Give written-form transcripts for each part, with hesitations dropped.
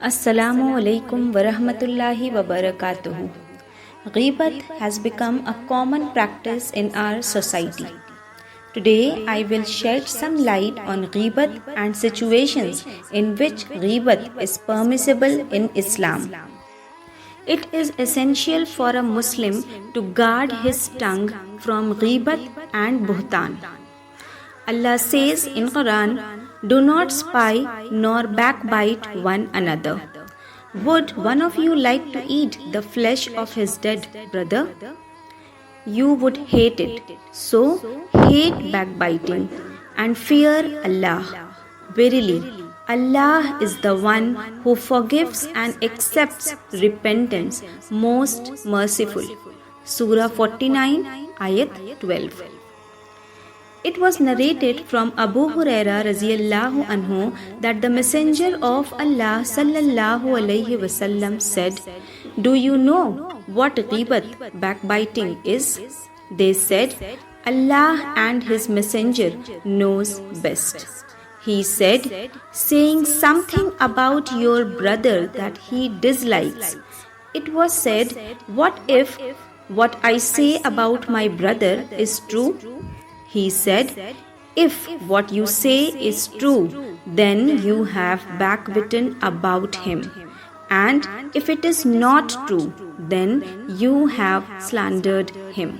Assalamu alaikum wa rahmatullahi wa barakatuhu. Ghibat has become a common practice in our society. Today, I will shed some light on ghibat and situations in which ghibat is permissible in Islam. It is essential for a Muslim to guard his tongue from ghibat and buhtan. Allah says in Quran, "Do not spy nor backbite one another." Would one of you like to eat the flesh of his dead brother? You would hate it. So hate backbiting and fear Allah. Verily, Allah is the one who forgives and accepts repentance, most merciful. Surah 49, Ayat 12. It was narrated from Abu Huraira radhiyallahu anhu that the Messenger of Allah sallallahu alaihi wasallam said, "Do you know what ghibat, backbiting, is?" They said, "Allah and His Messenger knows best." He said, "Saying something about your brother that he dislikes." It was said, "What if what I say about my brother is true?" He said, "If what you say is true, then you have backbitten about him. And if it is not true, then you have slandered him."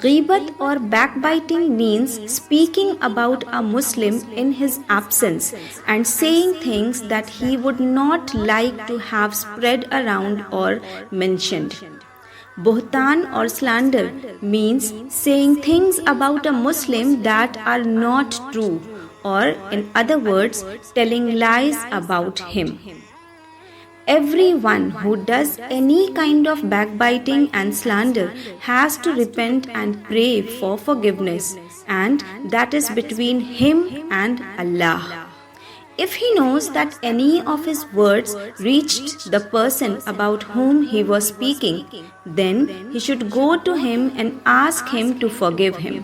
Ghibat or backbiting means speaking about a Muslim in his absence and saying things that he would not like to have spread around or mentioned. Buhtan or slander means saying things about a Muslim that are not true, or in other words, telling lies about him. Everyone who does any kind of backbiting and slander has to repent and pray for forgiveness, and that is between him and Allah. If he knows that any of his words reached the person about whom he was speaking, then he should go to him and ask him to forgive him.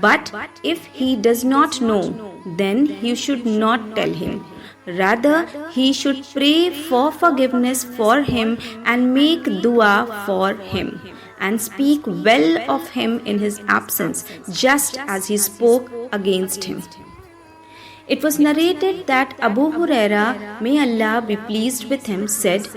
But if he does not know, then he should not tell him. Rather, he should pray for forgiveness for him and make dua for him, and speak well of him in his absence, just as he spoke against him. It was narrated that Abu Huraira, may Allah be pleased with him, said,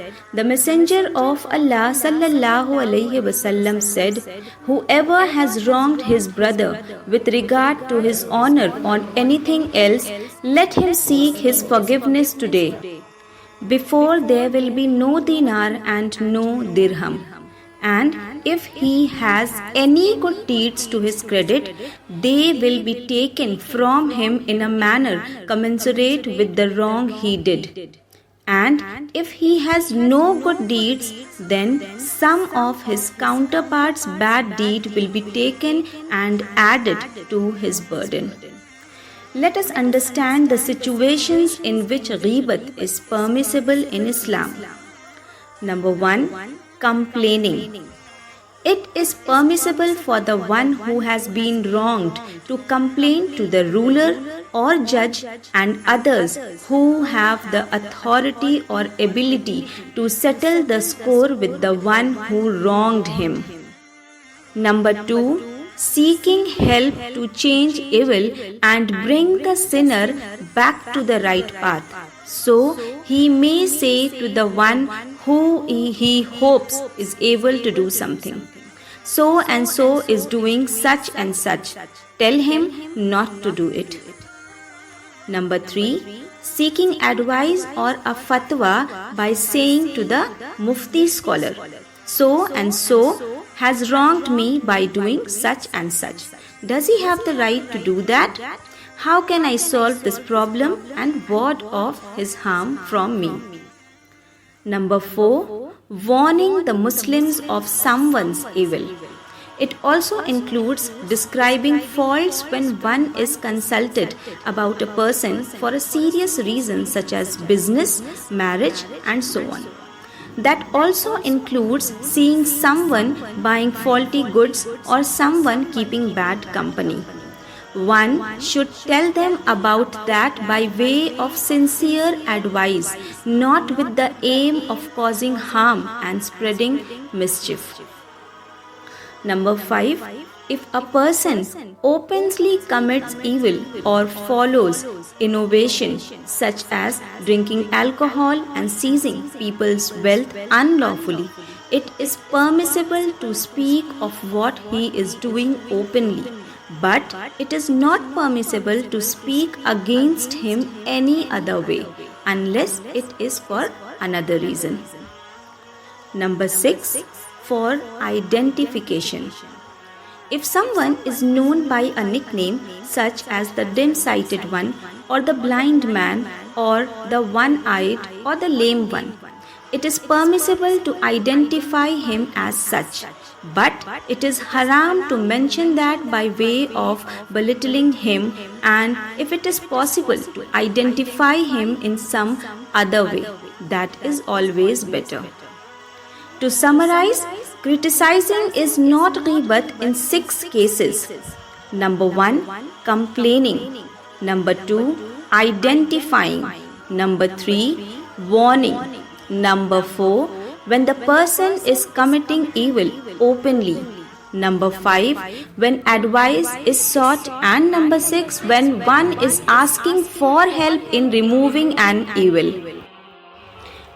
"The Messenger of Allah sallallahu alaihi wasallam said, whoever has wronged his brother with regard to his honor or anything else, let him seek his forgiveness today, before there will be no dinar and no dirham. And if he has any good deeds to his credit, they will be taken from him in a manner commensurate with the wrong he did. And if he has no good deeds, then some of his counterpart's bad deed will be taken and added to his burden." Let us understand the situations in which ghibat is permissible in Islam. Number 1. Complaining. It is permissible for the one who has been wronged to complain to the ruler or judge and others who have the authority or ability to settle the score with the one who wronged him. Number 2. Seeking help to change evil and bring the sinner back to the right path. So he may say to the one who he hopes is able to do something, "So and so is doing such and such. Tell him not to do it." Number 3. Seeking advice or a fatwa by saying to the mufti scholar, "So and so has wronged me by doing such and such. Does he have the right to do that? How can I solve this problem and ward off his harm from me?" Number 4. Warning the Muslims of someone's evil. It also includes describing faults when one is consulted about a person for a serious reason such as business, marriage, and so on. That also includes seeing someone buying faulty goods or someone keeping bad company. One should tell them about that by way of sincere advice, not with the aim of causing harm and spreading mischief. Number 5. If a person openly commits evil or follows innovation such as drinking alcohol and seizing people's wealth unlawfully, it is permissible to speak of what he is doing openly, but it is not permissible to speak against him any other way unless it is for another reason. Number 6. For identification. If someone is known by a nickname such as the dim-sighted one, or the blind man, or the one-eyed, or the lame one, it is permissible to identify him as such, but it is haram to mention that by way of belittling him, and if it is possible to identify him in some other way, that is always better. To summarize, criticizing is not ghibat in 6 cases. Number 1, complaining. Number 2, identifying. Number 3, warning. Number 4, when the person is committing evil openly. Number 5, when advice is sought. And number 6, when one is asking for help in removing an evil.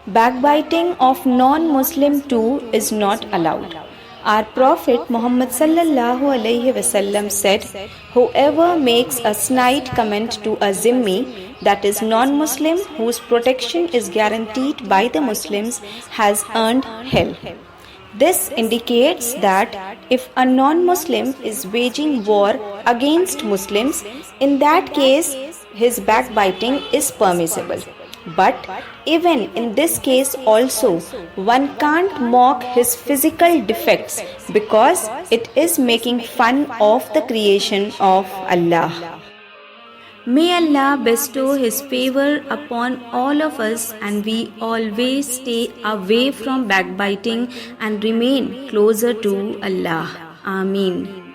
Backbiting of non-Muslim too is not allowed. Our Prophet Muhammad sallallahu alaihi wasallam said, "Whoever makes a snide comment to a zimmi, that is non-Muslim, whose protection is guaranteed by the Muslims, has earned hell." This indicates that if a non-Muslim is waging war against Muslims, in that case his backbiting is permissible. But even in this case also, one can't mock his physical defects because it is making fun of the creation of Allah. May Allah bestow His favor upon all of us, and we always stay away from backbiting and remain closer to Allah. Ameen.